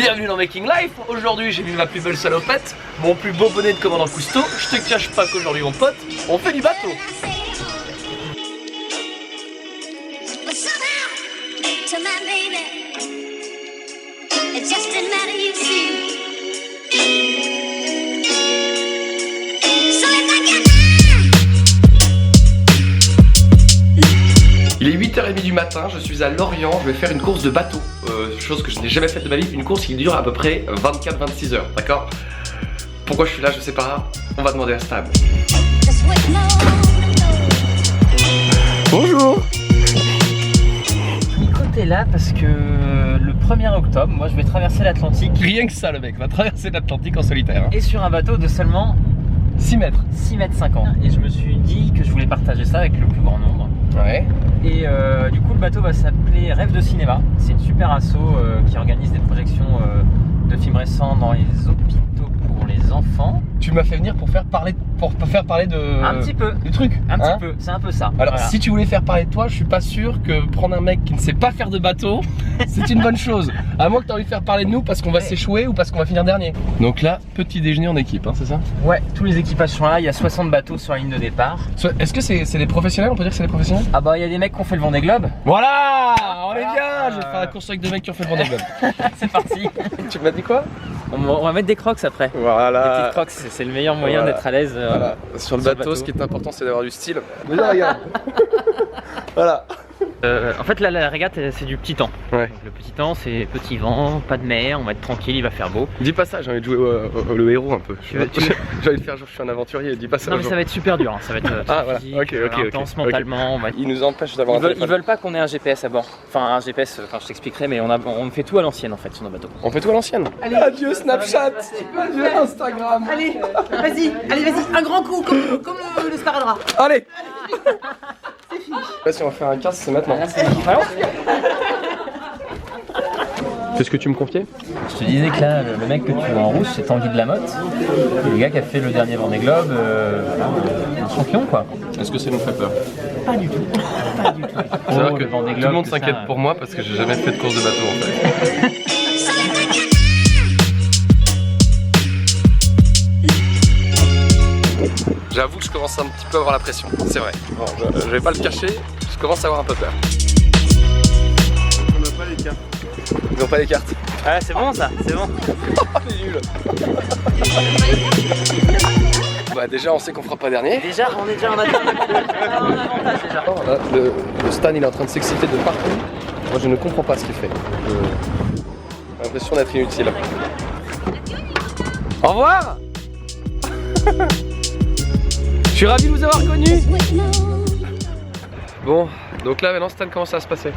Bienvenue dans Making Life. Aujourd'hui j'ai mis ma plus belle salopette, mon plus beau bonnet de commandant Cousteau. Je te cache pas qu'aujourd'hui mon pote, on fait du bateau. Il est 8h30 du matin, je suis à Lorient, je vais faire une course de bateau, chose que je n'ai jamais faite de ma vie, une course qui dure à peu près 24-26 heures, d'accord? Pourquoi je suis là, je sais pas, on va demander à Stan. Bonjour. Nico, t'es là parce que le 1er octobre, moi je vais traverser l'Atlantique. Rien que ça le mec, va traverser l'Atlantique en solitaire. Hein. Et sur un bateau de seulement 6 mètres. 6 mètres 50. Et je me suis dit que je voulais partager ça avec le plus grand nombre. Ouais. Et du coup le bateau va s'appeler Rêve de Cinéma. C'est une super asso qui organise des projections de films récents dans les hôpitaux pour les enfants. Tu m'as fait venir pour faire parler de... Un petit peu. Du truc. Un petit peu, c'est un peu ça. Alors voilà. si tu voulais faire parler de toi, je suis pas sûr que prendre un mec qui ne sait pas faire de bateau, c'est une bonne chose. À moins que tu aies envie de faire parler de nous parce qu'on va s'échouer ou parce qu'on va finir dernier. Donc là, petit déjeuner en équipe, hein, c'est ça? Ouais, tous les équipages sont là, il y a 60 bateaux sur la ligne de départ. Est-ce que c'est des professionnels? On peut dire que c'est des professionnels? Ah bah il y a des mecs qui ont fait le Vendée Globe. Voilà, on est bien. Je vais faire la course avec deux mecs qui ont fait le Vendée Globe. C'est parti. Tu m'as dit quoi? On va mettre des crocs après. Voilà. Les petites crocs, c'est le meilleur moyen d'être à l'aise. Voilà. Sur le bateau, ce qui est important, c'est d'avoir du style. Déjà, regarde. Voilà. En fait, là, la régate, c'est du petit temps. Ouais. Donc, le petit temps, c'est petit vent, pas de mer, on va être tranquille, il va faire beau. Dis pas ça, j'ai envie de jouer le héros un peu. J'ai envie de faire genre je suis un aventurier, dis pas ça. Non, mais ça va être super dur, hein. Ça va être voilà. physique, Ok. intense mentalement. Okay. Ils nous empêchent d'avoir un téléphone. Ils veulent pas qu'on ait un GPS à bord. Enfin, un GPS, je t'expliquerai, mais on fait tout à l'ancienne en fait sur nos bateaux. On fait tout à l'ancienne. Adieu Snapchat, adieu Instagram. Allez, vas-y, un grand coup comme le sparadrap. Allez. Là, si on va faire un casse, c'est maintenant. Qu'est-ce que tu me confiais? Je te disais que là, le mec que tu vois en rouge, c'est Tanguy de la Motte. Le gars qui a fait le dernier Vendée Globe, un champion quoi. Est-ce que ça nous fait peur? Pas du tout. Pas du tout. C'est vrai que tout le monde s'inquiète pour moi parce que j'ai jamais fait de course de bateau en fait. J'avoue que je commence un petit peu à avoir la pression, c'est vrai. Bon, je vais pas le cacher, je commence à avoir un peu peur. On n'a pas les cartes. Ils ont pas les cartes. Ah c'est bon ça, c'est bon. Oh les nuls. Bah déjà on sait qu'on fera pas dernier. Déjà, on a déjà un avantage déjà. Oh, là, le Stan il est en train de s'exciter de partout. Moi je ne comprends pas ce qu'il fait. J'ai l'impression d'être inutile. Au revoir. Je suis ravi de vous avoir connu. Bon, donc là maintenant Stan, comment ça va se passer?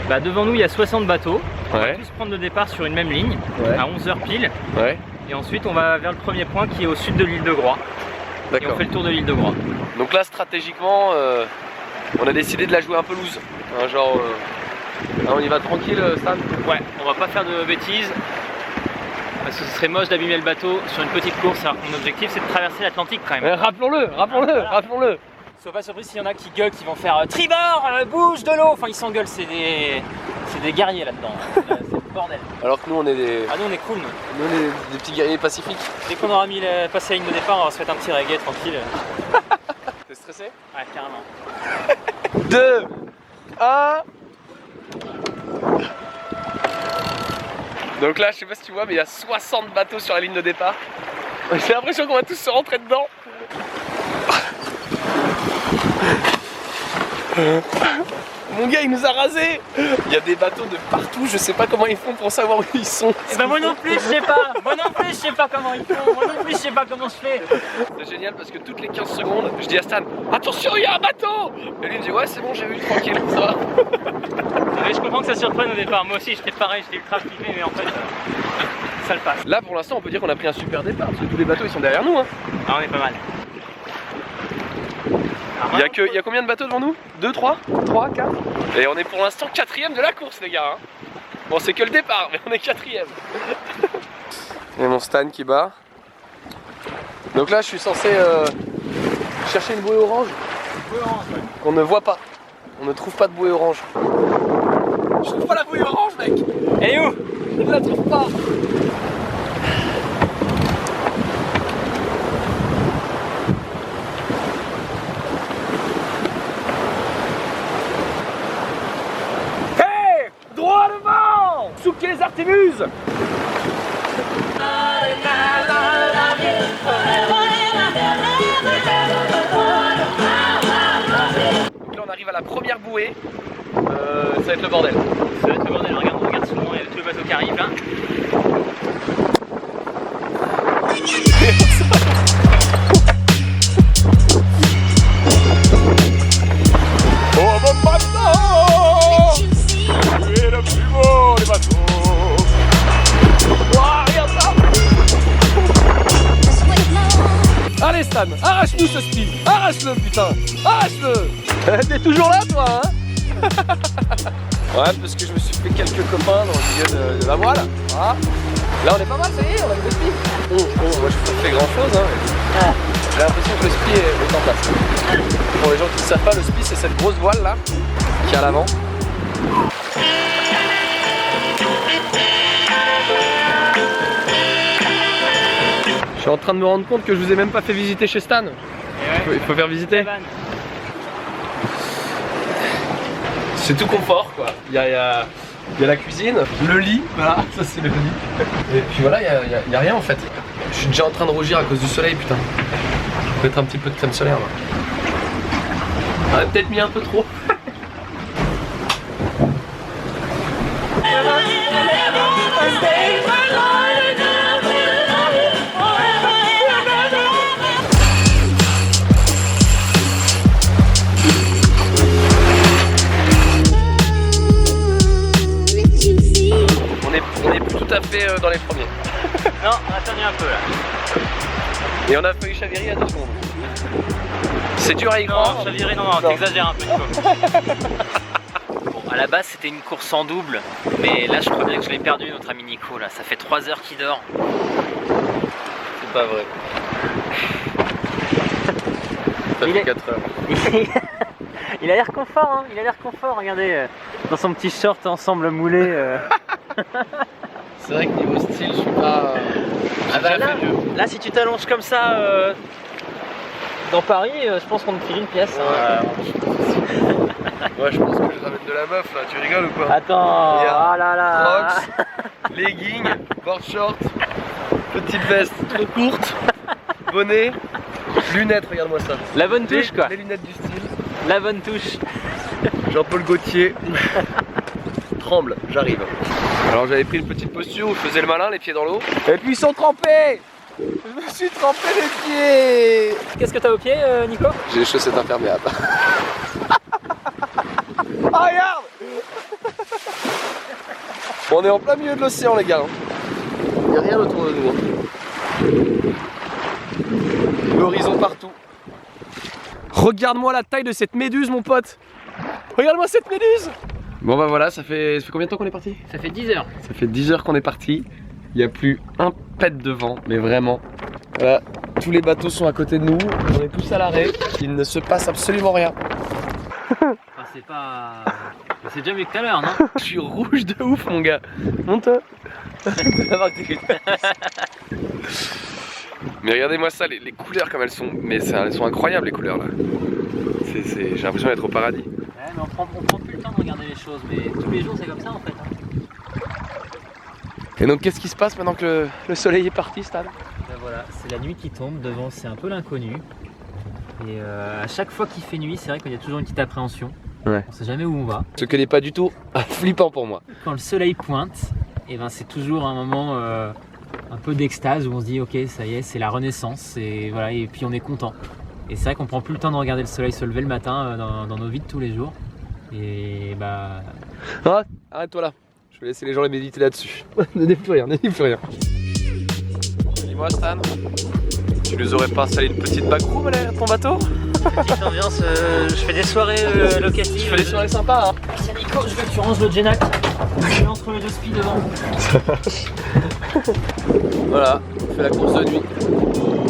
Bah devant nous il y a 60 bateaux. On va Ouais. tous prendre le départ sur une même ligne, Ouais. à 11h pile. Ouais. Et ensuite on va vers le premier point qui est au sud de l'île de Groix. Et on D'accord. fait le tour de l'île de Groix. Donc là stratégiquement, on a décidé de la jouer un peu loose. Hein, genre, là, on y va tranquille Stan. Ouais, on va pas faire de bêtises. Parce que ce serait moche d'abîmer le bateau sur une petite course alors que mon objectif c'est de traverser l'Atlantique quand même. Rappelons-le. Sois pas surpris s'il y en a qui gueulent, qui vont faire tribord, bouge de l'eau. Enfin ils s'engueulent, c'est des guerriers là-dedans. C'est le bordel. Alors que nous on est des, Ah nous on est cool nous. nous, on est des petits guerriers pacifiques. Dès qu'on aura passé la ligne de départ, on va se mettre un petit reggae tranquille. T'es stressé? Ouais carrément. 2, 1. Donc là je sais pas si tu vois mais il y a 60 bateaux sur la ligne de départ. J'ai l'impression qu'on va tous se rentrer dedans. Mon gars il nous a rasé. Il y a des bateaux de partout, je sais pas comment ils font pour savoir où ils sont. Et bah moi non plus je sais pas. Moi non plus je sais pas comment ils font. Moi non plus je sais pas comment je fais. C'est génial parce que toutes les 15 secondes je dis à Stan attention il y a un bateau. Et lui il me dit ouais c'est bon j'ai vu tranquille ça va. Mais je comprends que ça surprenne au départ. Moi aussi j'étais pareil, j'étais ultra flippé mais en fait ça le passe. Là pour l'instant on peut dire qu'on a pris un super départ parce que tous les bateaux ils sont derrière nous hein. Ah on est pas mal. Il y a combien de bateaux devant nous? 2, 3? 3, 4? Et on est pour l'instant 4ème de la course les gars hein. Bon c'est que le départ mais on est 4ème. Et mon Stan qui bat. Donc là je suis censé chercher une bouée orange qu'on ne voit pas. On ne trouve pas de bouée orange. Je trouve pas la bouée orange mec. Elle est où? Il la trouve pas. Hey, droit devant. Souquez les artémuses. Donc là on arrive à la première bouée. Ça va être le bordel. Ça va être le bordel, regarde souvent, il y a tous les bateaux qui arrivent là. Oh mon bateau, tu es le plus beau des bateaux. Wow, regarde ça. Allez Stan, arrache-nous ce speed. Arrache-le putain, arrache-le. T'es toujours là toi hein. Ouais, parce que je me suis fait quelques copains dans le milieu de la voile. Voilà. Là on est pas mal, ça y est, on a le spi. Moi je pas fait grand chose hein. J'ai l'impression que le spi est en place. Pour les gens qui ne savent pas, le spi c'est cette grosse voile là qui est à l'avant. Je suis en train de me rendre compte que je vous ai même pas fait visiter chez Stan. Il faut faire visiter. C'est tout confort quoi. Il y a la cuisine, le lit, voilà, ça c'est le lit. Et puis voilà, il y a rien en fait. Je suis déjà en train de rougir à cause du soleil putain. Je vais mettre un petit peu de crème solaire là. On a peut-être mis un peu trop. On est plus tout à fait dans les premiers. Non, on a attendu un peu là. Et on a failli chavirer à 2 secondes. C'est dur à y croire. Non, chavirer, non, t'exagères un peu. Bon, à la base c'était une course en double, mais là je crois bien que je l'ai perdu, notre ami Nico là. Ça fait 3 heures qu'il dort. C'est pas vrai. Ça fait 4 heures. Il a l'air confort, hein. Il a l'air confort, regardez, dans son petit short ensemble moulé. C'est vrai que niveau style, je suis pas. Là, si tu t'allonges comme ça dans Paris, je pense qu'on te file une pièce. Ouais, je pense que je ramène de la meuf là, tu rigoles ou quoi? Attends, ah là là. Crocs, leggings, board short, petite veste trop courte, bonnet, lunettes, regarde-moi ça. La bonne touche quoi. Les lunettes du style. La bonne touche. Jean-Paul Gaultier. Tremble, j'arrive. Alors j'avais pris une petite posture où je faisais le malin, les pieds dans l'eau. Et puis ils sont trempés. Je me suis trempé les pieds. Qu'est-ce que t'as au pied, Nico? J'ai les chaussettes imperméables. Ah, regarde. On est en plein milieu de l'océan les gars. Il n'y a rien autour de nous. L'horizon partout. Regarde-moi la taille de cette méduse mon pote. Regarde-moi cette méduse. Bon bah voilà, ça fait combien de temps qu'on est parti? Ça fait 10 heures. Ça fait 10 heures qu'on est parti. Il n'y a plus un pet de vent, mais vraiment. Voilà, tous les bateaux sont à côté de nous. On est tous à l'arrêt. Il ne se passe absolument rien. Enfin, c'est pas... C'est déjà mieux que tout à l'heure, non? Je suis rouge de ouf mon gars. Monte-toi. Mais regardez-moi ça, les couleurs comme elles sont. Mais elles sont incroyables les couleurs là. J'ai l'impression d'être au paradis. Ouais, mais on prend plus le temps de regarder les choses, mais tous les jours c'est comme ça en fait. Et donc qu'est-ce qui se passe maintenant que le soleil est parti, Stan? Ben voilà, c'est la nuit qui tombe, devant c'est un peu l'inconnu. Et à chaque fois qu'il fait nuit, c'est vrai qu'il y a toujours une petite appréhension. Ouais. On sait jamais où on va. Ce qui n'est pas du tout flippant pour moi. Quand le soleil pointe, et ben c'est toujours un moment un peu d'extase où on se dit ok ça y est, c'est la renaissance et voilà, et puis on est content. Et c'est vrai qu'on prend plus le temps de regarder le soleil se lever le matin dans nos vies de tous les jours. Et bah... Ah, arrête-toi là. Je vais laisser les gens les méditer là-dessus. Ne dis plus rien, ne dis plus rien. Dis-moi Stan, tu nous aurais pas installé une petite backroom à ton bateau? Petite ambiance, je fais des soirées locatives. Tu fais des soirées sympas hein. Merci Nico, je veux que tu ranges le Genac. Je lance le 2 speed devant. Voilà, on fait la course de nuit.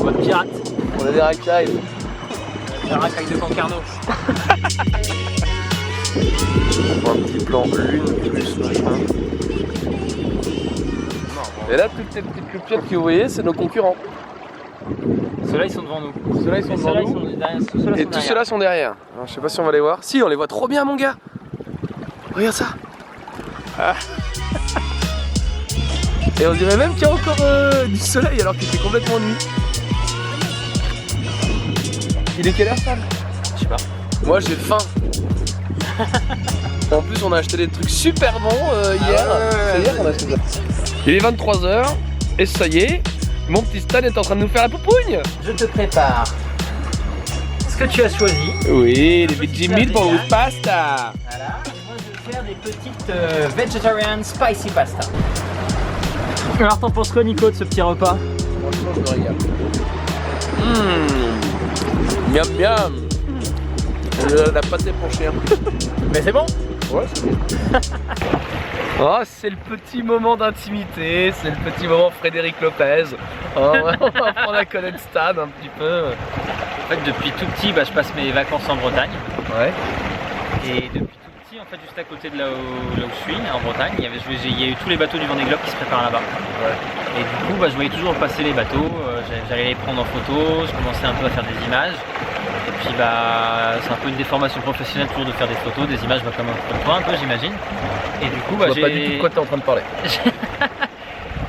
Mode pirate. On a des racailles. La racaille de Concarneau. On prend un petit plan lune plus machin. Et là, toutes ces petites cloupiettes que vous voyez, c'est nos concurrents. Ceux-là, ils sont devant nous. Ceux-là, ils sont devant nous. Et tous ceux-là sont derrière. Alors, je sais pas si on va les voir. Si, on les voit trop bien, mon gars. Regarde ça. Ah. Et on dirait même qu'il y a encore du soleil alors qu'il fait complètement nuit. Il est quelle heure, Sam? Je sais pas. Moi, j'ai faim. En plus, on a acheté des trucs super bons hier. C'est hier qu'on a acheté ça. Il est 23h et ça y est, mon petit Stan est en train de nous faire la poupougne. Je te prépare ce que tu as choisi. Oui, les veggie meatballs with pasta. Voilà, et moi je vais faire des petites vegetarian spicy pasta. Alors t'en penses quoi, Nico, de ce petit repas? Franchement, je me régale. Miam miam. La pâte est pour chien. Mais c'est bon. Ouais, c'est bon. Oh, c'est le petit moment d'intimité, c'est le petit moment Frédéric Lopez. Oh, on va apprendre à connaître Stan un petit peu. En fait, depuis tout petit, je passe mes vacances en Bretagne. Ouais. Et depuis tout petit, en fait, juste à côté de là où je suis, en Bretagne, il y a eu tous les bateaux du Vendée Globe qui se préparent là-bas. Ouais. Et du coup, je voyais toujours passer les bateaux, j'allais les prendre en photo, je commençais un peu à faire des images. Et puis c'est un peu une déformation professionnelle toujours de faire des photos, des images comme toi un peu, j'imagine. Et du coup, Je vois pas du tout de quoi tu es en train de parler.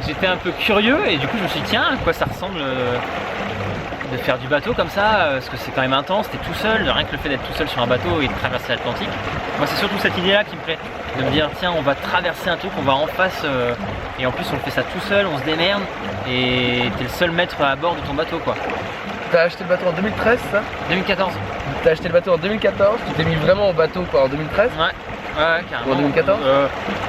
J'étais un peu curieux et du coup je me suis dit tiens, à quoi ça ressemble de faire du bateau comme ça, parce que c'est quand même intense, t'es tout seul, rien que le fait d'être tout seul sur un bateau et de traverser l'Atlantique. Moi c'est surtout cette idée là qui me plaît, de me dire tiens, on va traverser un truc, on va en face et en plus on fait ça tout seul, on se démerde et t'es le seul maître à bord de ton bateau quoi. T'as acheté le bateau en 2013, ça? 2014. T'as acheté le bateau en 2014, tu t'es mis vraiment au bateau quoi, en 2013? Ouais, carrément. En 2014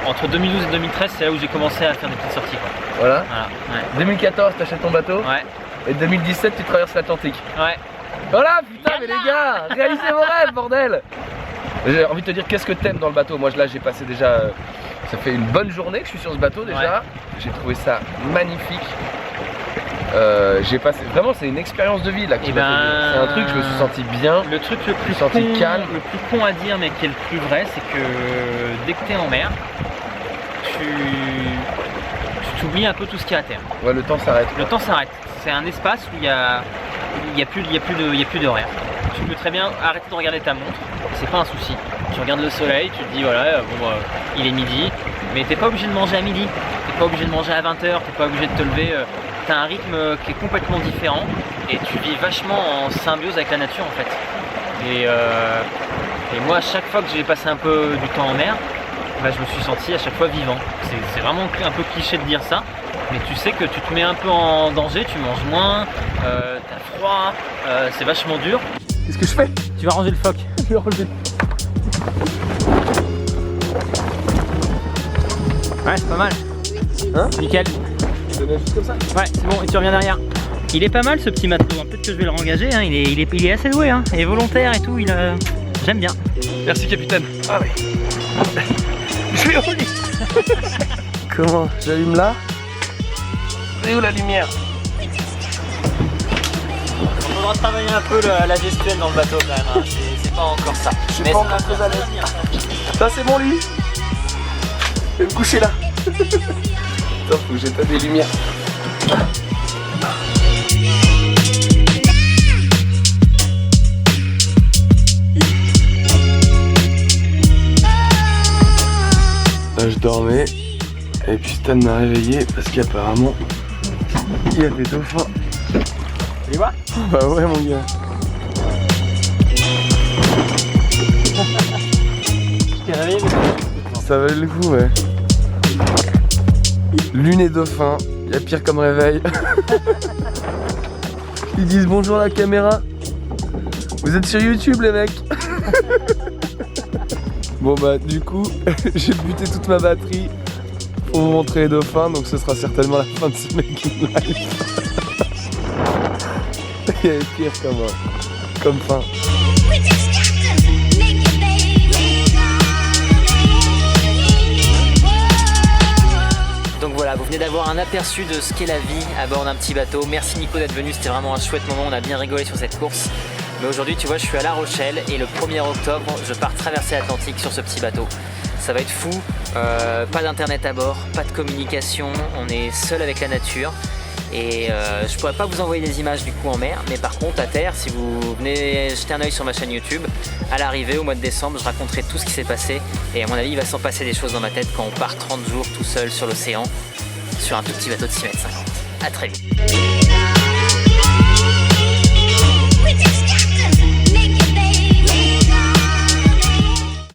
entre 2012 et 2013, c'est là où j'ai commencé à faire des petites sorties quoi. Voilà. Ouais. 2014, t'achètes ton bateau. Ouais. Et 2017, tu traverses l'Atlantique. Ouais. Voilà, putain, mais les gars, réalisez vos rêves, bordel! J'ai envie de te dire, qu'est-ce que t'aimes dans le bateau? Moi, là, j'ai passé déjà. Ça fait une bonne journée que je suis sur ce bateau déjà. Ouais. J'ai trouvé ça magnifique. J'ai passé. Vraiment, c'est une expérience de vie là. C'est un truc, je me suis senti bien. Le truc le plus calme. Le plus con à dire, mais qui est le plus vrai, c'est que dès que t'es en mer, tu t'oublies un peu tout ce qu'il y a à terre. Ouais, le temps s'arrête. Le temps s'arrête. C'est un espace où il y a plus d'horaire. Tu peux très bien arrêter de regarder ta montre, c'est pas un souci. Tu regardes le soleil, tu te dis voilà, il est midi, mais t'es pas obligé de manger à midi, t'es pas obligé de manger à 20h, t'es pas obligé de te lever. T'as un rythme qui est complètement différent et tu vis vachement en symbiose avec la nature en fait. Et moi, à chaque fois que j'ai passé un peu du temps en mer, je me suis senti à chaque fois vivant. C'est vraiment un peu cliché de dire ça, mais tu sais que tu te mets un peu en danger, tu manges moins, t'as froid, c'est vachement dur. Qu'est-ce que je fais? Tu vas ranger le phoque. Je vais relever. Ouais, c'est pas mal. Hein? Nickel. Juste comme ça? Ouais, c'est bon, et tu reviens derrière. Il est pas mal ce petit matelot, peut-être que je vais le rengager, hein. il est assez doué, hein. Il est volontaire et tout, j'aime bien. Merci capitaine. Ah oui. Je suis au lit. Comment? J'allume là? C'est où la lumière? On faudra travailler un peu la gestuelle dans le bateau quand même, hein. C'est pas encore ça. Je suis pas encore très à l'aise. Ça c'est mon lit. Je vais me coucher là. Attends, faut que j'éteins des lumières. Là je dormais et puis Stan m'a réveillé parce qu'apparemment il y a des dauphins. Tu les vois? Bah ouais mon gars. Je t'ai réveillé mais... Ça valait le coup ouais. Lune et dauphin, il y a pire comme réveil. Ils disent bonjour à la caméra. Vous êtes sur YouTube les mecs. Bon bah du coup j'ai buté toute ma batterie pour vous montrer les dauphins, donc ce sera certainement la fin de ce making live. Il y avait pire comme fin. Donc voilà, vous venez d'avoir un aperçu de ce qu'est la vie à bord d'un petit bateau. Merci Nico d'être venu, c'était vraiment un chouette moment, on a bien rigolé sur cette course. Mais aujourd'hui, tu vois, je suis à La Rochelle et le 1er octobre, je pars traverser l'Atlantique sur ce petit bateau. Ça va être fou, pas d'internet à bord, pas de communication, on est seul avec la nature. Et je pourrais pas vous envoyer des images du coup en mer, mais par contre à terre, si vous venez jeter un œil sur ma chaîne YouTube, à l'arrivée au mois de décembre, je raconterai tout ce qui s'est passé. Et à mon avis, il va s'en passer des choses dans ma tête quand on part 30 jours tout seul sur l'océan, sur un tout petit bateau de 6,50 m. À très vite.